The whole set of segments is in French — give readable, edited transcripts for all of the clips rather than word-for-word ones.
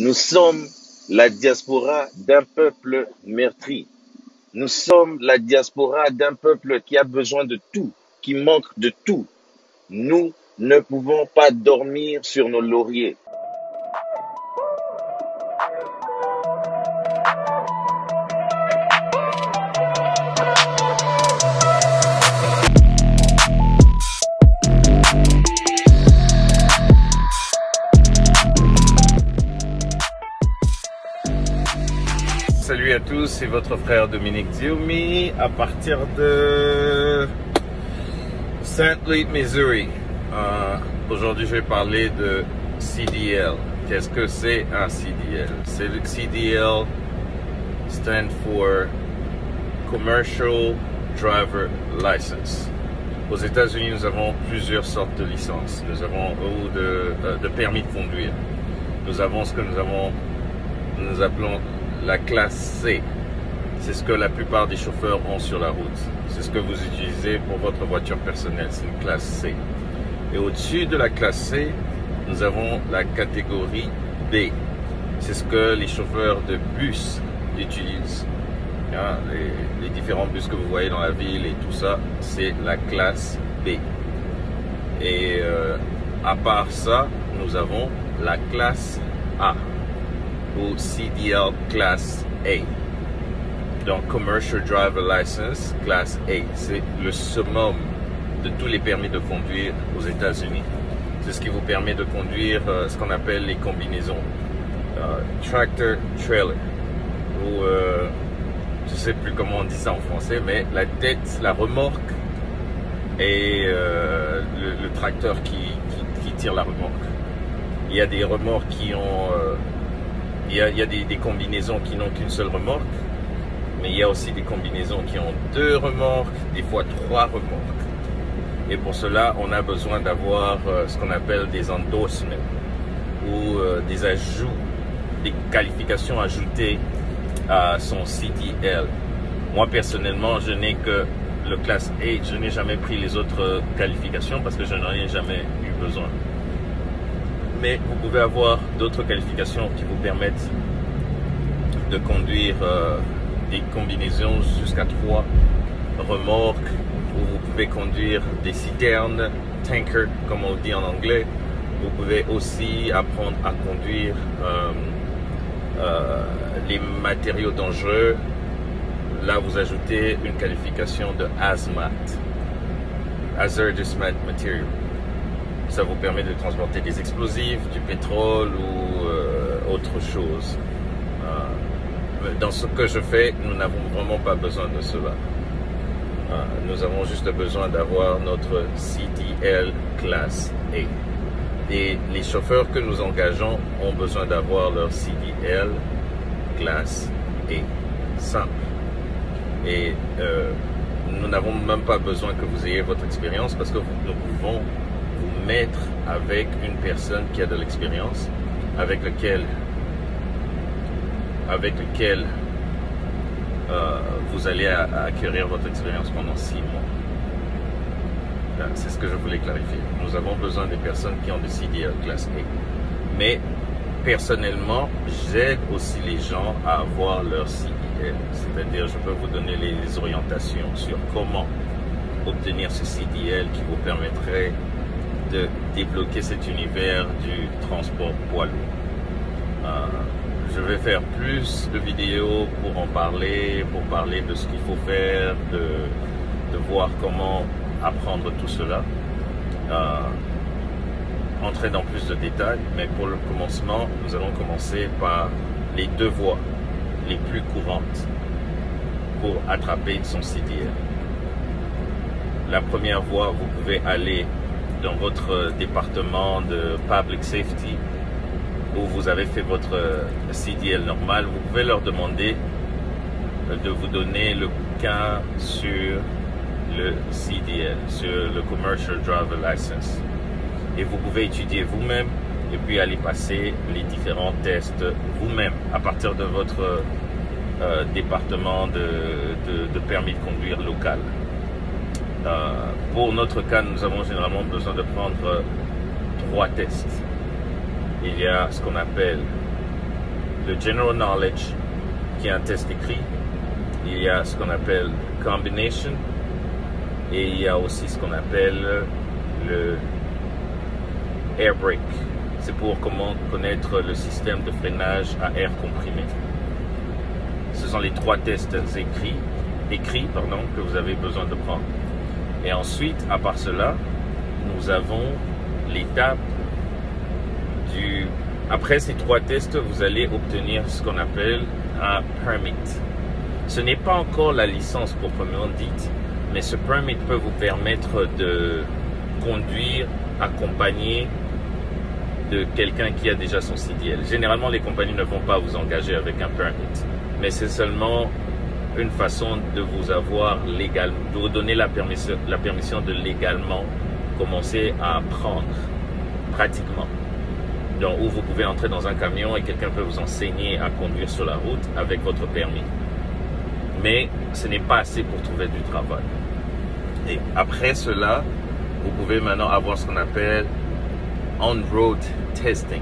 Nous sommes la diaspora d'un peuple meurtri. Nous sommes la diaspora d'un peuple qui a besoin de tout, qui manque de tout. Nous ne pouvons pas dormir sur nos lauriers. Salut à tous, c'est votre frère Dominique Dioumi à partir de St. Louis, Missouri. Aujourd'hui, je vais parler de CDL. Qu'est-ce que c'est un CDL? C'est le CDL stand for Commercial Driver License. Aux États-Unis, nous avons plusieurs sortes de licences. Nous avons de permis de conduire. Nous avons ce que nous appelons la classe C. C'est ce que la plupart des chauffeurs ont sur la route. C'est ce que vous utilisez pour votre voiture personnelle. C'est une classe C. Et au-dessus de la classe C, nous avons la catégorie B. C'est ce que les chauffeurs de bus utilisent. Les différents bus que vous voyez dans la ville et tout ça, c'est la classe B. Et à part ça, nous avons la classe A, ou CDL Class A. Donc Commercial Driver License Class A, c'est le summum de tous les permis de conduire aux États-Unis. C'est ce qui vous permet de conduire ce qu'on appelle les combinaisons tractor trailer, ou je sais plus comment on dit ça en français, mais la tête, la remorque et le tracteur qui tire la remorque. Il y a des remorques qui ont il y a des combinaisons qui n'ont qu'une seule remorque, mais il y a aussi des combinaisons qui ont 2 remorques, des fois 3 remorques. Et pour cela, on a besoin d'avoir ce qu'on appelle des endorsements ou des ajouts, des qualifications ajoutées à son CDL. Moi, personnellement, je n'ai que le classe A. Je n'ai jamais pris les autres qualifications parce que je n'en ai jamais eu besoin. Mais vous pouvez avoir d'autres qualifications qui vous permettent de conduire des combinaisons jusqu'à 3 remorques, ou vous pouvez conduire des citernes, tanker comme on dit en anglais. Vous pouvez aussi apprendre à conduire les matériaux dangereux. Là, vous ajoutez une qualification de HAZMAT, Hazardous Material. Ça vous permet de transporter des explosifs, du pétrole ou autre chose. Dans ce que je fais, nous n'avons vraiment pas besoin de cela. Nous avons juste besoin d'avoir notre CDL Class A. Et les chauffeurs que nous engageons ont besoin d'avoir leur CDL Class A simple. Et nous n'avons même pas besoin que vous ayez votre expérience parce que nous pouvons vous mettre avec une personne qui a de l'expérience, avec lequel vous allez acquérir votre expérience pendant 6 mois. C'est ce que je voulais clarifier. Nous avons besoin des personnes qui ont des CDL Class A. Mais personnellement, j'aide aussi les gens à avoir leur CDL. C'est-à-dire, je peux vous donner les orientations sur comment obtenir ce CDL qui vous permettrait de débloquer cet univers du transport poids lourd. Je vais faire plus de vidéos pour en parler, pour parler de ce qu'il faut faire, de voir comment apprendre tout cela, entrer dans plus de détails, mais pour le commencement, nous allons commencer par les 2 voies les plus courantes pour attraper son CDL. La première voie, vous pouvez aller dans votre département de Public Safety où vous avez fait votre CDL normal. Vous pouvez leur demander de vous donner le bouquin sur le CDL, sur le Commercial Driver License. Et vous pouvez étudier vous-même et puis aller passer les différents tests vous-même à partir de votre département de permis de conduire local. Pour notre cas, nous avons généralement besoin de prendre 3 tests. Il y a ce qu'on appelle le General Knowledge, qui est un test écrit. Il y a ce qu'on appelle Combination. Et il y a aussi ce qu'on appelle le Air Brake. C'est pour comment connaître le système de freinage à air comprimé. Ce sont les 3 tests écrits que vous avez besoin de prendre. Et ensuite, à part cela, nous avons l'étape du... Après ces 3 tests, vous allez obtenir ce qu'on appelle un permit. Ce n'est pas encore la licence proprement dite, mais ce permit peut vous permettre de conduire accompagné de quelqu'un qui a déjà son CDL. Généralement, les compagnies ne vont pas vous engager avec un permit, mais c'est seulement une façon de vous avoir légalement, de vous donner la permission de légalement commencer à apprendre pratiquement. Donc, où vous pouvez entrer dans un camion et quelqu'un peut vous enseigner à conduire sur la route avec votre permis. Mais ce n'est pas assez pour trouver du travail. Et après cela, vous pouvez maintenant avoir ce qu'on appelle on-road testing.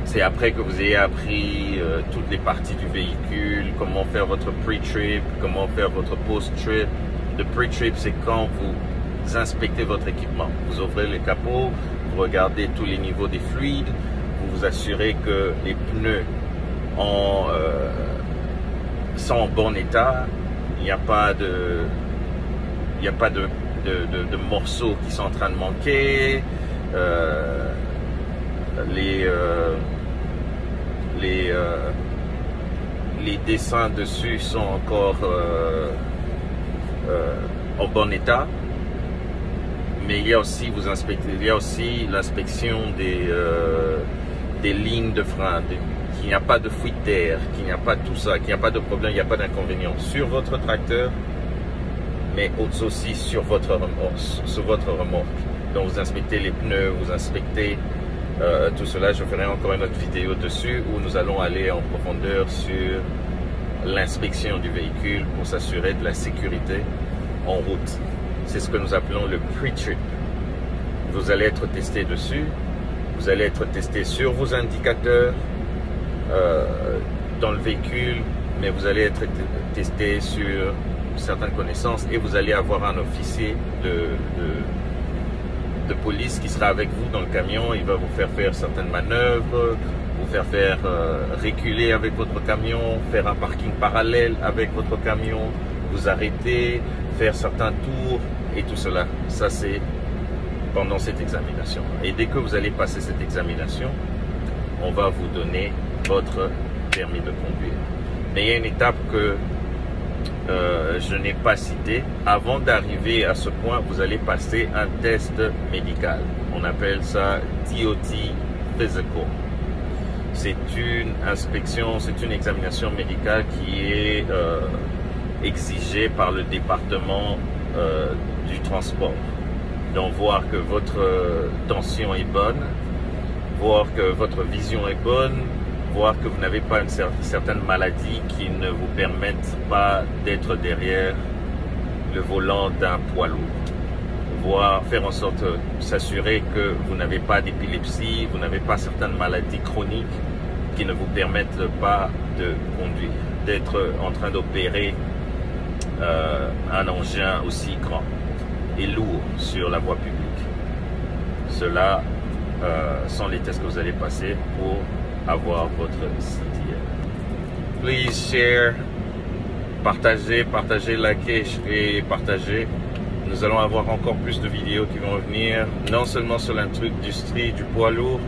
C'est après que vous ayez appris toutes les parties du véhicule, comment faire votre pre-trip, comment faire votre post-trip. Le pre-trip, c'est quand vous inspectez votre équipement. Vous ouvrez le capot, vous regardez tous les niveaux des fluides, vous vous assurez que les pneus sont en bon état, il n'y a pas de morceaux qui sont en train de manquer, les dessins dessus sont encore en bon état. Mais il y a aussi l'inspection des lignes de frein, qu'il n'y a pas de fuite d'air, qu'il n'y a pas tout ça, qu'il n'y a pas de problème, il n'y a pas d'inconvénient sur votre tracteur, mais aussi sur votre remorque. Donc vous inspectez les pneus, vous inspectez tout cela. Je ferai encore une autre vidéo dessus où nous allons aller en profondeur sur l'inspection du véhicule pour s'assurer de la sécurité en route. C'est ce que nous appelons le pre-trip. Vous allez être testé dessus, vous allez être testé sur vos indicateurs dans le véhicule, mais vous allez être testé sur certaines connaissances et vous allez avoir un officier de police qui sera avec vous dans le camion. Il va vous faire faire certaines manœuvres, vous faire reculer avec votre camion, faire un parking parallèle avec votre camion, vous arrêter, faire certains tours et tout cela. Ça, c'est pendant cette examination. Et dès que vous allez passer cette examination, on va vous donner votre permis de conduire. Mais il y a une étape que je n'ai pas citée. Avant d'arriver à ce point, vous allez passer un test médical. On appelle ça DOT Physical. C'est une inspection, c'est une examination médicale qui est exigée par le département du transport. Donc voir que votre tension est bonne, voir que votre vision est bonne, voir que vous n'avez pas une certaine maladie qui ne vous permette pas d'être derrière le volant d'un poids lourd. Faire en sorte de s'assurer que vous n'avez pas d'épilepsie, vous n'avez pas certaines maladies chroniques qui ne vous permettent pas de conduire, d'être en train d'opérer un engin aussi grand et lourd sur la voie publique. Cela sont les tests que vous allez passer pour avoir votre CDL. Please share, partagez, likez et partagez. Nous allons avoir encore plus de vidéos qui vont venir, non seulement sur l'industrie du poids lourd,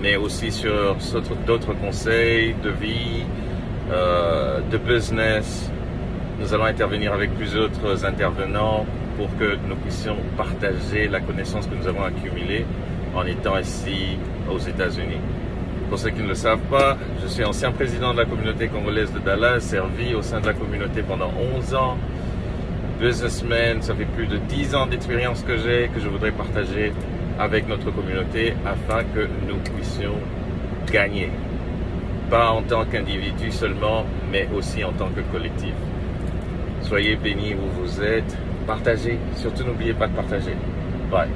mais aussi sur d'autres conseils de vie, de business. Nous allons intervenir avec plusieurs autres intervenants pour que nous puissions partager la connaissance que nous avons accumulée en étant ici aux États-Unis. Pour ceux qui ne le savent pas, je suis ancien président de la communauté congolaise de Dallas, servi au sein de la communauté pendant 11 ans. Businessman, ça fait plus de 10 ans d'expérience que je voudrais partager avec notre communauté afin que nous puissions gagner. Pas en tant qu'individu seulement, mais aussi en tant que collectif. Soyez bénis où vous êtes. Partagez. Surtout n'oubliez pas de partager. Bye.